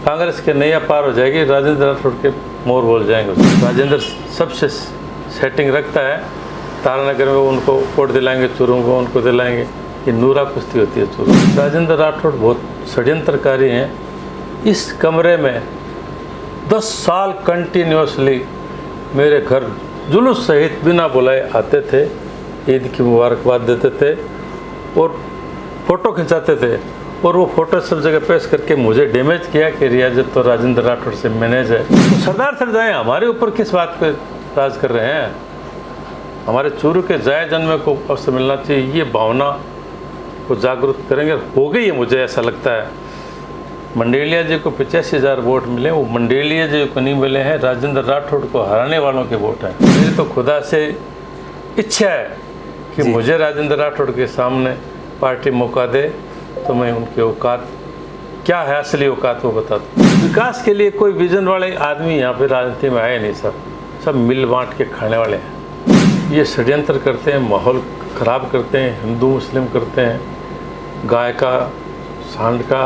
कांग्रेस के नैया पार हो जाएगी, राजेंद्र राठौड़ के मोर बोल जाएंगे। राजेंद्र सबसे सेटिंग रखता है, तारानगर में उनको वोट दिलाएंगे, चूरू को उनको दिलाएंगे। ये नूरा कुश्ती होती है चूरू। राजेंद्र राठौड़ बहुत षड्यंत्रकारी हैं। इस कमरे में 10 साल कंटिन्यूसली मेरे घर जुलूस सहित बिना बुलाए आते थे, ईद की मुबारकबाद देते थे और फ़ोटो खिंचाते थे। और वो फ़ोटो सब जगह पेश करके मुझे डैमेज किया कि रियाजत तो राजेंद्र राठौड़ से मैनेज है। तो सरदार सर जाए, हमारे ऊपर किस बात पे राज कर रहे हैं? हमारे चूरू के जाए जन्म को अवसर मिलना चाहिए, ये भावना को जागरूक करेंगे। हो गई है, मुझे ऐसा लगता है। मंडेलिया जी को 85,000 वोट मिले, वो मंडेलिया जी को नहीं मिले हैं, राजेंद्र राठौड़ को हराने वालों के वोट हैं। मेरी तो खुदा से इच्छा है कि मुझे राजेंद्र राठौड़ के सामने पार्टी मौका दे तो मैं उनकी औकात क्या है, असली औकात वो बता दूँ। विकास के लिए कोई विजन वाले आदमी यहाँ पे राजनीति में आए नहीं, सब मिल बांट के खाने वाले हैं। ये षड्यंत्र करते हैं, माहौल ख़राब करते हैं, हिंदू मुस्लिम करते हैं, गाय का, सांड का,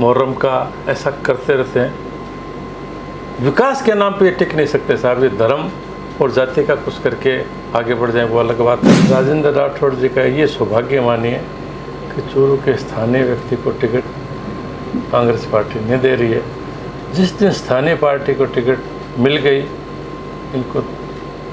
मुहर्रम का, ऐसा करते रहते हैं। विकास के नाम पे ये टिक नहीं सकते साहब। ये धर्म और जाति का कुछ करके आगे बढ़ जाए वो अलग बात है। राजेंद्र राठौड़ जी का ये सौभाग्य मानिए कि चूरू के स्थानीय व्यक्ति को टिकट कांग्रेस पार्टी नहीं दे रही है। जिस दिन स्थानीय पार्टी को टिकट मिल गई, इनको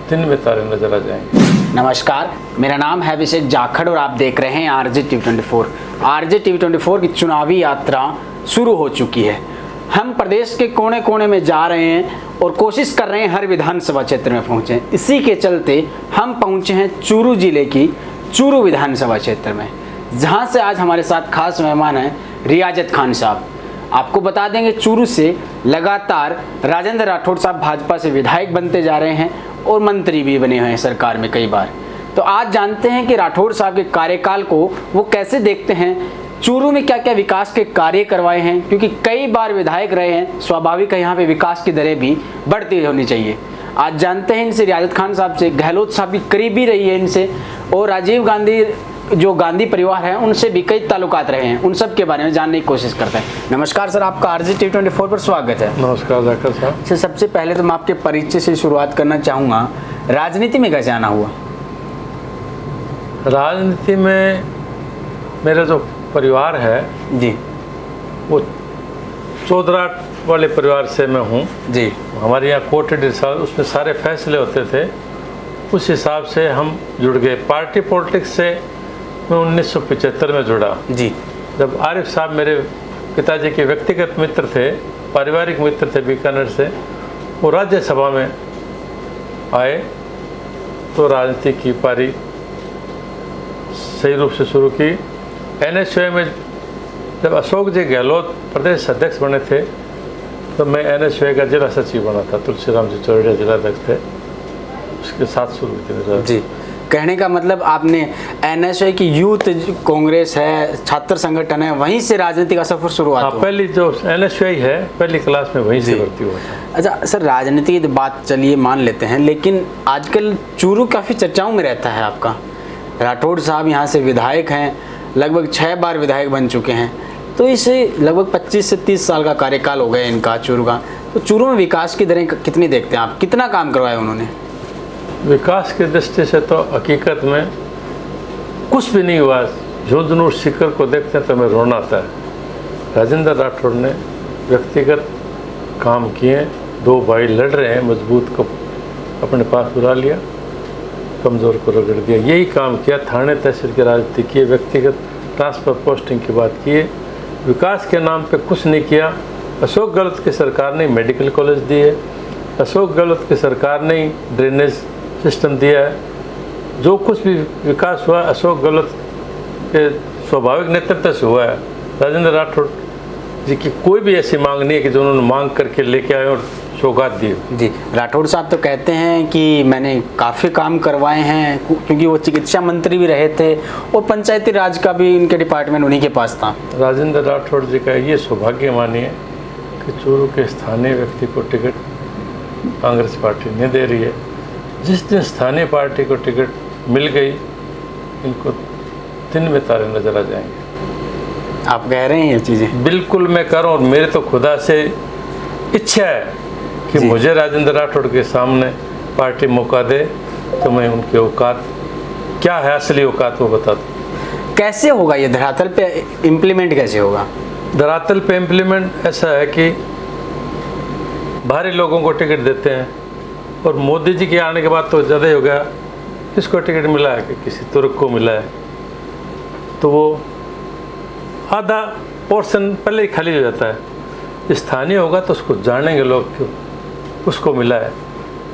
दिन में तारे नजर आ जाएंगे। नमस्कार, मेरा नाम है अभिषेक जाखड़ और आप देख रहे हैं आरजे टीवी 24। आरजे टीवी 24 की चुनावी यात्रा शुरू हो चुकी है। हम प्रदेश के कोने कोने में जा रहे हैं और कोशिश कर रहे हैं हर विधानसभा क्षेत्र में पहुँचें। इसी के चलते हम पहुँचे हैं चूरू जिले की चूरू विधानसभा क्षेत्र में, जहाँ से आज हमारे साथ खास मेहमान हैं रियाजत खान साहब। आपको बता देंगे चूरू से लगातार राजेंद्र राठौड़ साहब भाजपा से विधायक बनते जा रहे हैं और मंत्री भी बने हुए हैं सरकार में कई बार। तो आज जानते हैं कि राठौड़ साहब के कार्यकाल को वो कैसे देखते हैं, चूरू में क्या क्या विकास के कार्य करवाए हैं, क्योंकि कई बार विधायक रहे हैं, स्वाभाविक है यहाँ पे विकास की दरें भी बढ़ती होनी चाहिए। आज जानते हैं इनसे, रियाजत खान साहब से। गहलोत साहब की करीबी रही है इनसे, और राजीव गांधी जो गांधी परिवार है उनसे भी कई ताल्लुकात रहे हैं। उन सब के बारे में जानने की कोशिश करते हैं। नमस्कार सर, आपका आरजे टीवी 24 पर स्वागत है। नमस्कार जाकर साहब। सर, सबसे पहले तो मैं आपके परिचय से शुरुआत करना चाहूँगा। राजनीति में कैसे आना हुआ? राजनीति में मेरा जो परिवार है जी, वो चौधराट वाले परिवार से मैं हूँ जी। हमारे यहाँ कोर्टेड रिसाल, उसमें सारे फैसले होते थे, उस हिसाब से हम जुड़ गए। पार्टी पॉलिटिक्स से मैं 1975 में जुड़ा जी। जब आरिफ साहब मेरे पिताजी के व्यक्तिगत मित्र थे, पारिवारिक मित्र थे बीकानेर से, वो राज्यसभा में आए तो राजनीति की पारी सही रूप से शुरू की। NSUI में जब अशोक जी गहलोत प्रदेश अध्यक्ष बने थे तो मैं NSUI का जिला सचिव बना था। तुलसीराम जी चौरड़िया जिला अध्यक्ष थे, उसके साथ शुरू की जी। कहने का मतलब आपने NSUI की यूथ कांग्रेस है, छात्र संगठन है, वहीं से राजनीति का सफर शुरुआत हुआ। पहली जो NSUI है पहली क्लास में वहीं से भर्ती हुआ था। अच्छा सर, राजनीति की बात चलिए मान लेते हैं, लेकिन आजकल चूरू काफ़ी चर्चाओं में रहता है आपका। राठौड़ साहब यहाँ से विधायक हैं, लगभग 6 बार विधायक बन चुके हैं, तो इसे लगभग 25 से 30 साल का कार्यकाल हो गया इनका चूरू का। तो चूरू में विकास की दरें कितनी देखते हैं आप? कितना काम करवाया उन्होंने? विकास की दृष्टि से तो हकीकत में कुछ भी नहीं हुआ। झुंझुनू शिखर को देखते हैं तो हमें रोना आता है। राजेंद्र राठौड़ ने व्यक्तिगत काम किए, 2 भाई लड़ रहे हैं, मजबूत को अपने पास बुला लिया, कमज़ोर को रगड़ दिया। यही काम किया। थाने तहसील की राजनीति की, व्यक्तिगत ट्रांसफ़र पोस्टिंग की बात की, विकास के नाम पे कुछ नहीं किया। अशोक गहलोत की सरकार ने मेडिकल कॉलेज दिए, अशोक गहलोत की सरकार ने ड्रेनेज सिस्टम दिया है। जो कुछ भी विकास हुआ अशोक गहलोत के स्वाभाविक नेतृत्व से हुआ है। राजेंद्र राठौड़ जी की कोई भी ऐसी मांग नहीं है कि जो उन्होंने मांग करके लेके आए और सौगात दी। जी, राठौड़ साहब तो कहते हैं कि मैंने काफ़ी काम करवाए हैं, क्योंकि वो चिकित्सा मंत्री भी रहे थे और पंचायती राज का भी इनके डिपार्टमेंट उन्हीं के पास था। राजेंद्र राठौड़ जी का ये सौभाग्य मानिए कि चूरू के स्थानीय व्यक्ति को टिकट कांग्रेस पार्टी नहीं दे रही है। जिस दिन स्थानीय पार्टी को टिकट मिल गई, इनको दिन में तारे नजर आ जाएंगे। आप कह रहे हैं ये चीज़ें? बिल्कुल मैं कर रहा हूँ, और मेरी तो खुदा से इच्छा है कि जी। मुझे राजेंद्र राठौड़ के सामने पार्टी मौका दे तो मैं उनकी औकात क्या है, असली औकात वो बता दूँ। कैसे होगा ये धरातल पे इम्प्लीमेंट कैसे होगा? धरातल पे इम्प्लीमेंट ऐसा है कि बाहरी लोगों को टिकट देते हैं, और मोदी जी के आने के बाद तो ज़्यादा ही हो गया, किसको टिकट मिला है कि किसी तुर्क को मिला है, तो वो आधा पोर्शन पहले ही खाली हो जाता है। स्थानीय होगा तो उसको जानेंगे लोग क्यों उसको मिला है।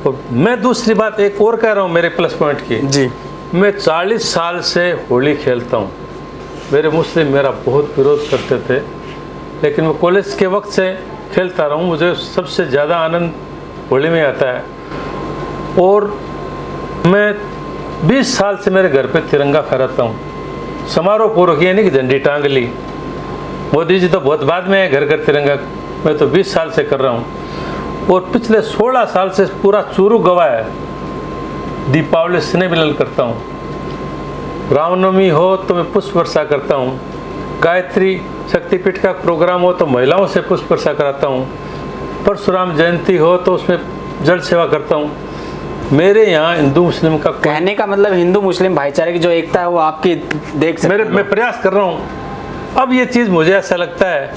और मैं दूसरी बात एक और कह रहा हूँ मेरे प्लस पॉइंट की, जी। मैं 40 साल से होली खेलता हूँ। मेरे मुस्लिम मेरा बहुत विरोध करते थे, लेकिन मैं कॉलेज के वक्त से खेलता रहा हूँ। मुझे सबसे ज़्यादा आनंद होली में आता है। और मैं 20 साल से मेरे घर पे तिरंगा फहराता हूँ, समारोह पूर्वक, ये नहीं कि झंडी टांग ली। मोदी जी तो बहुत बाद में है घर घर तिरंगा, मैं तो 20 साल से कर रहा हूँ। और पिछले 16 साल से पूरा चूरू गवाह है। दीपावली स्नेह मिलन करता हूँ, रामनवमी हो तो मैं पुष्प वर्षा करता हूँ, गायत्री शक्तिपीठ का प्रोग्राम हो तो महिलाओं से पुष्प वर्षा कराता हूँ, परशुराम जयंती हो तो उसमें जल सेवा करता हूँ। मेरे यहाँ हिंदू मुस्लिम का कहने का मतलब हिंदू मुस्लिम भाईचारे की जो एकता है वो आपकी देख सकते हैं। मैं प्रयास कर रहा हूँ। अब ये चीज़ मुझे ऐसा लगता है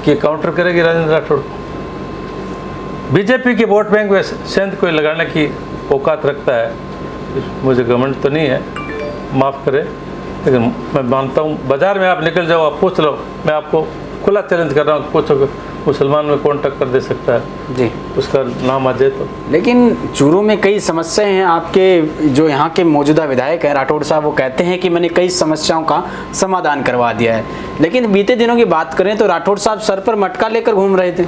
कि काउंटर करेगी राजेंद्र राठौड़। बीजेपी के वोट बैंक में सेंध कोई लगाने की औकात रखता है, मुझे घमंड तो नहीं है, माफ़ करें, लेकिन मैं मानता हूँ बाज़ार में आप निकल जाओ, आप पूछ लो, मैं आपको खुला चैलेंज कर रहा हूँ, पूछो मुसलमान में कौन टक्कर दे सकता है जी, उसका नाम आ जाए तो। लेकिन चूरू में कई समस्याएं हैं। आपके जो यहाँ के मौजूदा विधायक हैं राठौड़ साहब, वो कहते हैं कि मैंने कई समस्याओं का समाधान करवा दिया है, लेकिन बीते दिनों की बात करें तो राठौड़ साहब सर पर मटका लेकर घूम रहे थे।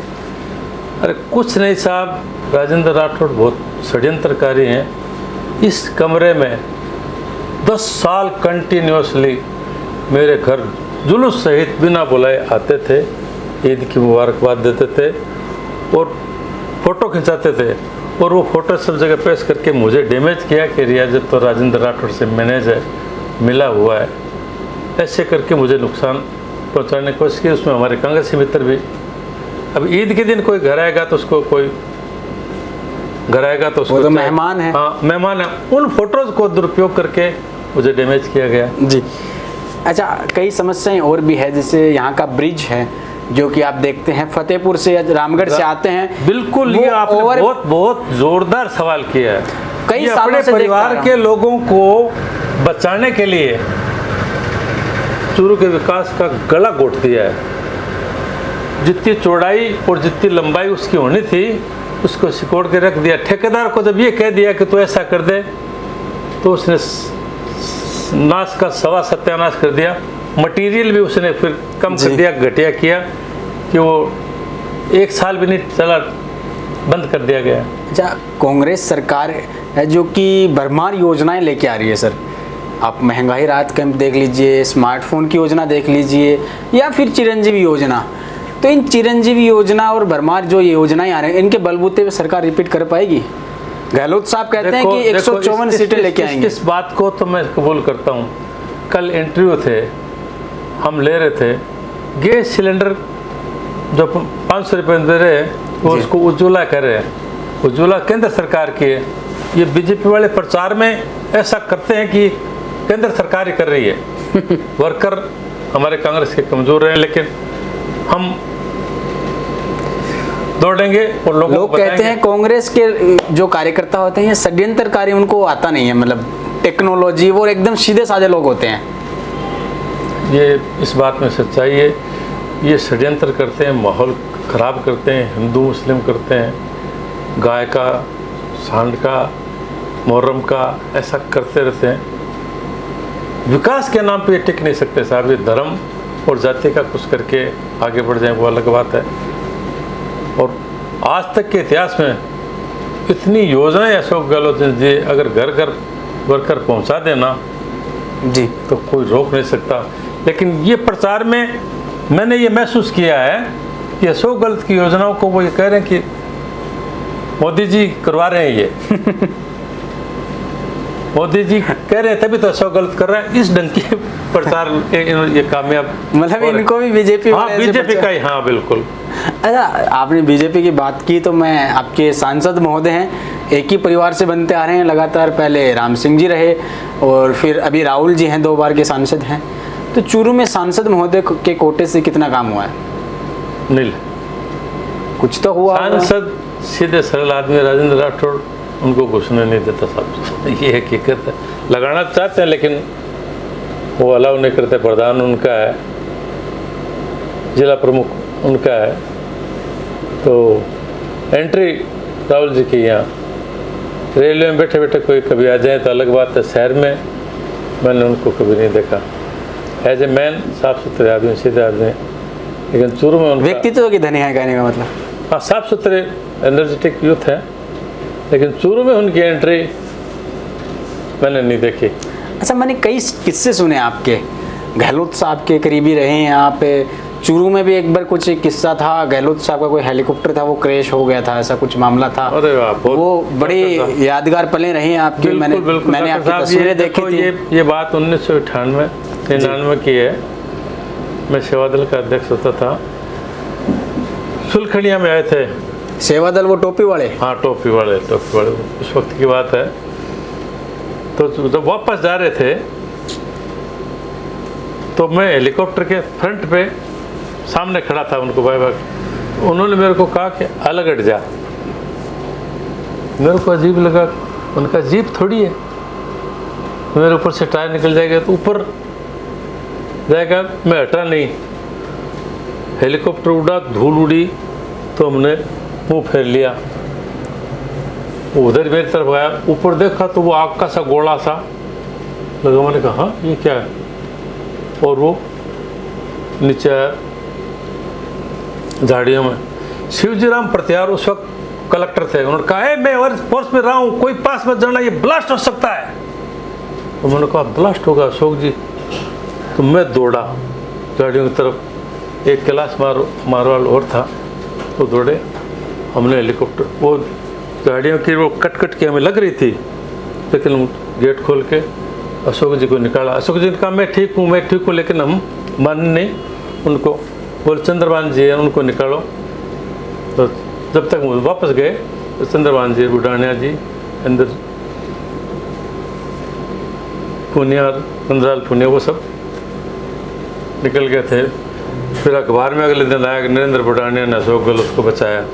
अरे कुछ नहीं साहब, राजेंद्र राठौड़ बहुत षड्यंत्रकारी हैं। इस कमरे में 10 साल कंटिन्यूसली मेरे घर जुलूस सहित बिना बुलाए आते थे, ईद की मुबारकबाद देते थे और फ़ोटो खिंचाते थे, और वो फ़ोटो सब जगह पेश करके मुझे डैमेज किया कि रियाजत तो राजेंद्र राठौड़ से मैनेज है, मिला हुआ है, ऐसे करके मुझे नुकसान पहुंचाने की कोशिश की। उसमें हमारे कांग्रेसी मित्र भी, अब ईद के दिन कोई घर आएगा तो उसको वो तो मेहमान है। हाँ मेहमान है, उन फोटोज़ को दुरुपयोग करके मुझे डैमेज किया गया जी। अच्छा, कई समस्याएं और भी है, जैसे यहाँ का ब्रिज है जो कि आप देखते हैं फतेहपुर से या रामगढ़ से आते हैं। बिल्कुल, ये आपने बहुत जोरदार सवाल किया है। कई ये सालों अपने से परिवार के लोगों को बचाने के लिए चूरू के विकास का गला घोट दिया है। जितनी चौड़ाई और जितनी लंबाई उसकी होनी थी उसको सिकोड़ के रख दिया। ठेकेदार को जब ये कह दिया कि तू ऐसा कर दे तो उसने नाश का सवा सत्यानाश कर दिया। मटेरियल भी उसने फिर कम कर दिया, घटिया किया कि वो 1 साल भी नहीं चला, बंद कर दिया गया। अच्छा, कांग्रेस सरकार है जो कि भरमार योजनाएं लेके आ रही है सर। आप महंगाई राहत कैंप देख लीजिए, स्मार्टफोन की योजना देख लीजिए, या फिर चिरंजीवी योजना। तो इन चिरंजीवी योजना और भरमार जो योजनाएं आ रही हैं, इनके बलबूते पे सरकार रिपीट कर पाएगी? गहलोत साहब कहते हैं कि 154 सीटें लेके आएंगे। इस बात को तो मैं कबूल करता हूँ। कल इंटरव्यू थे, हम ले रहे थे, गैस सिलेंडर जो 500 रुपये दे रहे हैं वो उसको उज्ज्वला कर रहे हैं। उज्ज्वला केंद्र सरकार की है। ये बीजेपी वाले प्रचार में ऐसा करते हैं कि केंद्र सरकार ही कर रही है। वर्कर हमारे कांग्रेस के कमज़ोर हैं, लेकिन हम दौड़ेंगे और लोग कहते हैं कांग्रेस के जो कार्यकर्ता होते हैं ये षड्यंत्रकारी, उनको आता नहीं है, मतलब टेक्नोलॉजी, वो एकदम सीधे साधे लोग होते हैं। ये इस बात में सच्चाई है। ये षड्यंत्र करते हैं, माहौल ख़राब करते हैं, हिंदू मुस्लिम करते हैं, गाय का, सांड का, मुहर्रम का, ऐसा करते रहते हैं। विकास के नाम पे ये टिक नहीं सकते साहब। ये धर्म और जाति का कुछ करके आगे बढ़ जाए वो अलग बात है। और आज तक के इतिहास में इतनी योजनाएं अशोक गहलोत जी अगर घर घर वर्कर पहुंचा देना जी तो कोई रोक नहीं सकता। लेकिन ये प्रचार में मैंने ये महसूस किया है कि अशोक गहलोत की योजनाओं को वो ये कह रहे हैं कि मोदी जी करवा रहे हैं ये। मोदी जी कह रहे हैं तभी तो अशोक गलत कर रहा है, इस ढंग के प्रचार ये कामयाब। मतलब इनको भी बीजेपी हाँ, बीजेपी का ही, हाँ बिल्कुल। अच्छा, आपने बीजेपी की बात की तो मैं, आपके सांसद महोदय हैं, एक ही परिवार से बनते आ रहे हैं लगातार, पहले राम सिंह जी रहे और फिर अभी राहुल जी हैं, 2 बार के सांसद हैं। तो चूरू में सांसद महोदय के कोटे से कितना काम हुआ है? नील कुछ तो हुआ होगा। सांसद सीधे सरल आदमी राजेंद्र राठौड़, उनको घुसने नहीं देता साहब, ये हकीकत है। लगाना चाहते हैं लेकिन वो अलाउ नहीं करते। प्रधान उनका है, जिला प्रमुख उनका है, तो एंट्री राहुल जी की यहाँ। रेलवे में बैठे बैठे कोई कभी आ जाए तो अलग बात है, शहर में मैंने उनको कभी नहीं देखा। एज ए मैन साफ सुथरे आदमी, सीधे आदमी, लेकिन चूरू में उनका व्यक्तित्व की धनी है कहने का मतलब। हाँ, साफ सुथरे एनर्जेटिक यूथ है, लेकिन चूरू में उनकी एंट्री मैंने नहीं देखी। अच्छा, मैंने कई किस्से सुने आपके, गहलोत साहब के करीबी रहे हैं आप। चूरू में भी एक बार कुछ एक किस्सा था, गहलोत साहब का कोई हेलीकॉप्टर था वो क्रैश हो गया था, ऐसा कुछ मामला था। अरे वाह, वो बड़ी यादगार पलें रही हैं आपकी। मैंने आपकी तस्वीरें देखी थी। ये बात 1998-99 की है। मैं सेवा दल का अध्यक्ष होता था, सुलखड़िया में आए थे। सेवा दल वो टोपी वाले? हाँ, टोपी वाले उस वक्त की बात है। तो जब वापस जा रहे थे तो मैं हेलीकॉप्टर के फ्रंट पे सामने खड़ा था, उनको बाय बाय। उन्होंने मेरे को कहा कि अलग हट जा। मेरे को अजीब लगा, उनका जीप थोड़ी है, मेरे ऊपर से टायर निकल जाएगा तो ऊपर जाएगा, मैं हटा नहीं। हेलीकॉप्टर उड़ा, धूल उड़ी, तो हमने मुंह फेर लिया। उधर मेरी तरफ आया, ऊपर देखा तो वो आग का सा गोला सा लगा। मैंने कहा हाँ ये क्या है, और वो नीचे आया झाड़ियों में। शिवजीराम प्रत्यार उस वक्त कलेक्टर थे, उन्होंने कहा है मैं फोर्स में रहा हूँ, कोई पास मत जाना, ये ब्लास्ट हो सकता है। तो मैंने कहा ब्लास्ट होगा अशोक जी? तो मैं दौड़ा झाड़ियों की तरफ, एक कैलाश मारवाल और था, तो दौड़े। हमने हेलीकॉप्टर, वो गाड़ियों की वो कट के हमें लग रही थी, लेकिन गेट खोल के अशोक जी को निकाला। अशोक जी ने कहा मैं ठीक हूँ, लेकिन हम मान नहीं। उनको बोले चंद्रभान जी हैं, उनको निकालो। तो जब तक वो वापस गए तो चंद्रभान जी, बुढ़ानिया जी अंदर, पुनिया, नंदलाल पुनिया, वो सब निकल गए थे। फिर अखबार में अगले दिन आया कि नरेंद्र बुढ़ानिया ने अशोक गहलोत को बचाया।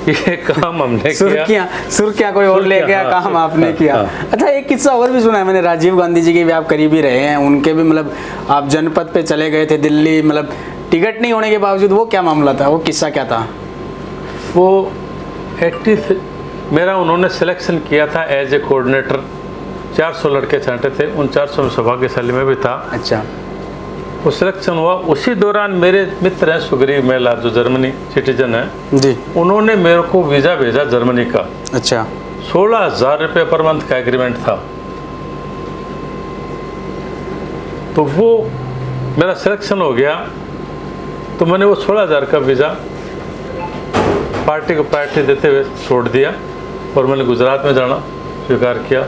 ये काम हमने सुर्खियां कोई और ले गया, काम आपने किया। अच्छा, एक किस्सा और भी सुना है मैंने, राजीव गांधी जी के भी आप करीबी रहे हैं, उनके भी मतलब आप जनपद पे चले गए थे दिल्ली, मतलब टिकट नहीं होने के बावजूद। वो क्या मामला था, वो किस्सा क्या था? वो 80 मेरा उन्होंने सिलेक्शन किया था एज ए कोऑर्डिनेटर। 400 लड़के छांटे थे, उन 400 में सौभाग्यशाली में भी था। अच्छा, वो सिलेक्शन हुआ। उसी दौरान मेरे मित्र हैं सुग्रीव मेहला, जो जर्मनी सिटीजन है जी, उन्होंने मेरे को वीज़ा भेजा जर्मनी का। अच्छा, 16,000 रुपये पर मंथ का एग्रीमेंट था। तो वो मेरा सिलेक्शन हो गया, तो मैंने वो 16,000 का वीज़ा पार्टी को प्रायोरिटी देते हुए छोड़ दिया और मैंने गुजरात में जाना स्वीकार किया।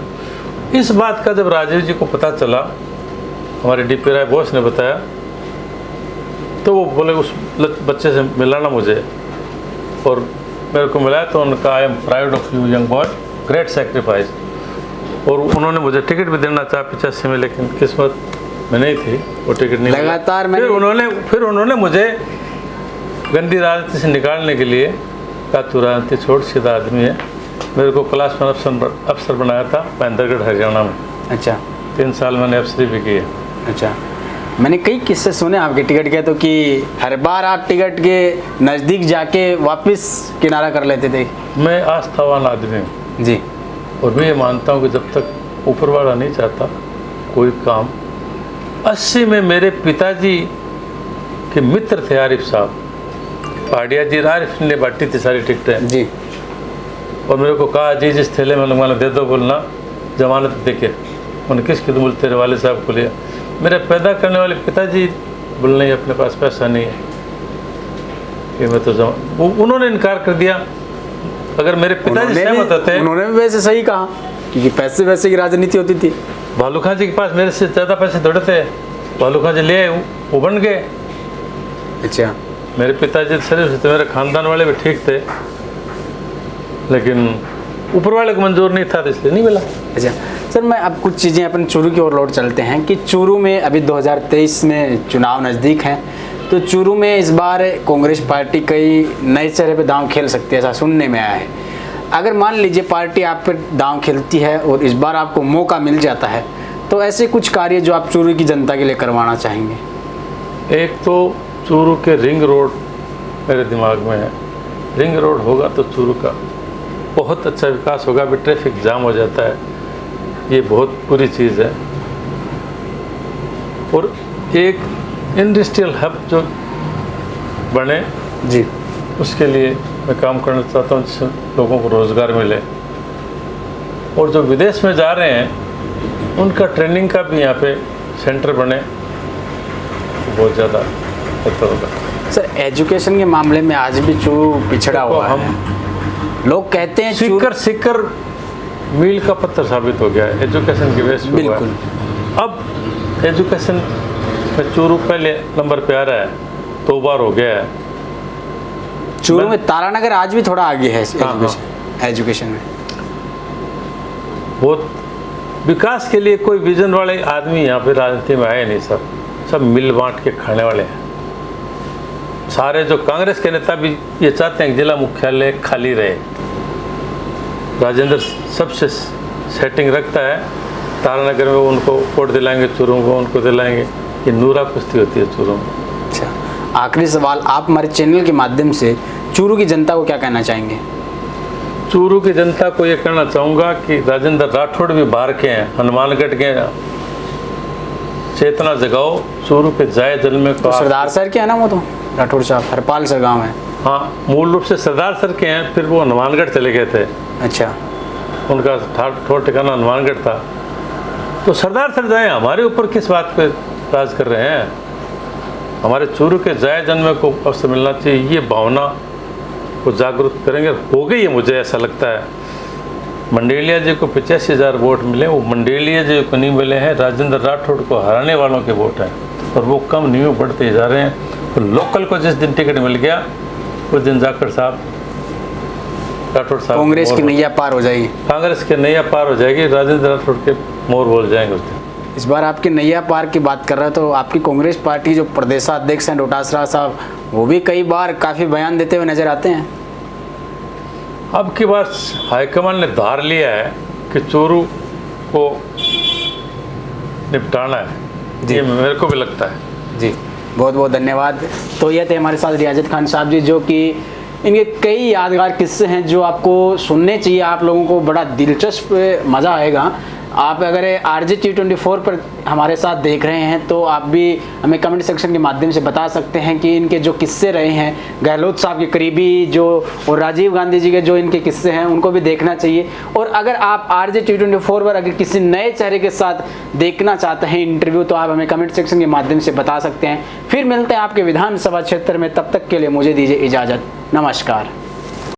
इस बात का जब राजीव जी को पता चला, हमारे डीपी राय बॉस ने बताया, तो वो बोले उस बच्चे से मिलाना मुझे, और मेरे को मिलाया। तो उनका I am proud of you young boy, great sacrifice. और उन्होंने मुझे टिकट भी देना चाहा 85 में, लेकिन किस्मत में नहीं थी, वो टिकट नहीं लगातार। फिर उन्होंने मुझे गंदी राजनीति से निकालने के लिए कहा तू राजनीति छोड़, सीधा आदमी है। मेरे को क्लास में अफसर बनाया था महेंद्रगढ़ हरियाणा में। अच्छा, 3 साल मैंने अफसरी भी की है। अच्छा, मैंने कई किस्से सुने आपके टिकट के, तो कि हर बार आप टिकट के नज़दीक जाके वापस किनारा कर लेते थे। मैं आस्थावान आदमी हूँ जी, और मैं ये मानता हूँ कि जब तक ऊपर वाला नहीं चाहता कोई काम। 80 में मेरे पिताजी के मित्र थे आरिफ साहब, पहाड़िया जी, आरिफ ने बांटी थी सारी टिकटें जी, और मेरे को कहा जी जिस थैले में मैंने दे दो, बोलना जमानत देके। उन्हें किसकी तो बोलते तेरे वाले साहब को लिया। मेरे पैदा करने वाले पिताजी बोल नहीं, अपने पास पैसा नहीं है कि मैं तो उन्होंने इनकार कर दिया। अगर मेरे पिताजी सहमत होते, उन्होंने भी वैसे सही कहा, क्योंकि पैसे वैसे की राजनीति होती थी। भालू खां जी के पास मेरे से ज़्यादा पैसे थोड़े थे, भालू खां जी ले आए, वो बन गए। अच्छा, मेरे पिताजी शरीफ थे, मेरे खानदान वाले भी ठीक थे, लेकिन ऊपर वाले को मंजूर नहीं था, तो इसलिए नहीं मिला। अच्छा सर, मैं अब कुछ चीज़ें अपन चूरू की ओर लौट चलते हैं कि चूरू में अभी 2023 में चुनाव नज़दीक हैं, तो चूरू में इस बार कांग्रेस पार्टी कई नए चेहरे पे दांव खेल सकती है, ऐसा सुनने में आया है। अगर मान लीजिए पार्टी आप पे दांव खेलती है और इस बार आपको मौका मिल जाता है, तो ऐसे कुछ कार्य जो आप चूरू की जनता के लिए करवाना चाहेंगे? एक तो चूरू के रिंग रोड मेरे दिमाग में है। रिंग रोड होगा तो चूरू का बहुत अच्छा विकास होगा। अभी ट्रैफिक जाम हो जाता है, ये बहुत बुरी चीज़ है। और एक इंडस्ट्रियल हब जो बने जी, उसके लिए मैं काम करना चाहता हूँ, जिससे लोगों को रोज़गार मिले। और जो विदेश में जा रहे हैं उनका ट्रेनिंग का भी यहाँ पे सेंटर बने, बहुत ज़्यादा बेहतर होगा। सर एजुकेशन के मामले में आज भी चूरू पिछड़ा हुआ है। लोग कहते हैं सिक्कर मील का पत्थर साबित हो गया है एजुकेशन की वजह से। बिल्कुल। अब एजुकेशन में चूरू पहले नंबर पे आ रहा है, 2 बार हो गया है। चूरू में तारानगर आज भी थोड़ा आगे है एजुकेशन में। बहुत विकास के लिए कोई विजन वाले आदमी यहाँ पे राजनीति में आए नहीं, सब मिल बांट के खाने वाले हैं। सारे जो कांग्रेस के नेता भी ये चाहते हैं कि जिला मुख्यालय खाली रहे। राजेंद्र सबसे सेटिंग रखता है, तारानगर में उनको वोट दिलाएंगे, चूरू को उनको दिलाएंगे। ये नूरा कुश्ती होती है चूरू में। अच्छा, आखिरी सवाल, आप हमारे चैनल के माध्यम से चूरू की जनता को क्या कहना चाहेंगे? चूरू की जनता को ये कहना चाहूँगा कि राजेंद्र राठौड़ भी बाहर के हैं, हनुमानगढ़ के हैं। चेतना जगाओ, चूरू के जाए जल में तो सरदार सर के है ना, वो तो राठौड़ साहब हरपाल सर गाँव है। हाँ, मूल रूप से सरदार सर के हैं, फिर वो हनुमानगढ़ चले गए थे। अच्छा, उनका ठोर ठिकाना हनुमानगढ़ था। तो सरदार सर जाए, हमारे ऊपर किस बात पे राज कर रहे हैं? हमारे चूरू के जाए जन्म को अवसर मिलना चाहिए, ये भावना को जागरूक करेंगे। हो गई है, मुझे ऐसा लगता है। मंडेलिया जी को 85,000 वोट मिले, वो मंडेलिया जी को नहीं मिले हैं, राजेंद्र राठौड़ को हराने वालों के वोट हैं, और वो कम नहीं बढ़ते जा रहे हैं। तो लोकल को जिस दिन टिकट मिल गया उस दिन जाकर राठौड़ साहब कांग्रेस की नैया पार हो जाएगी। कांग्रेस की नैया पार हो जाएगी, राजेंद्र राठौड़ के मोर बोल जाएंगे उस दिन। इस बार आपकी नैया पार की बात कर रहे हैं, तो आपकी कांग्रेस पार्टी जो प्रदेशाध्यक्ष हैं डोटासरा साहब, वो भी कई बार काफ़ी बयान देते हुए नजर आते हैं। अब की बार हाईकमान ने धार लिया है कि चूरू को निपटाना है, ये मेरे को भी लगता है। जी, बहुत बहुत धन्यवाद। तो ये थे हमारे साथ रियाजत खान साहब जी, जो कि इनके कई यादगार किस्से हैं जो आपको सुनने चाहिए। आप लोगों को बड़ा दिलचस्प मज़ा आएगा। आप अगर RJ-T24 पर हमारे साथ देख रहे हैं तो आप भी हमें कमेंट सेक्शन के माध्यम से बता सकते हैं कि इनके जो किस्से रहे हैं, गहलोत साहब के करीबी जो और राजीव गांधी जी के जो इनके किस्से हैं, उनको भी देखना चाहिए। और अगर आप RJ-T24 पर अगर किसी नए चेहरे के साथ देखना चाहते हैं इंटरव्यू, तो आप हमें कमेंट सेक्शन के माध्यम से बता सकते हैं। फिर मिलते हैं आपके विधानसभा क्षेत्र में, तब तक के लिए मुझे दीजिए इजाज़त। नमस्कार।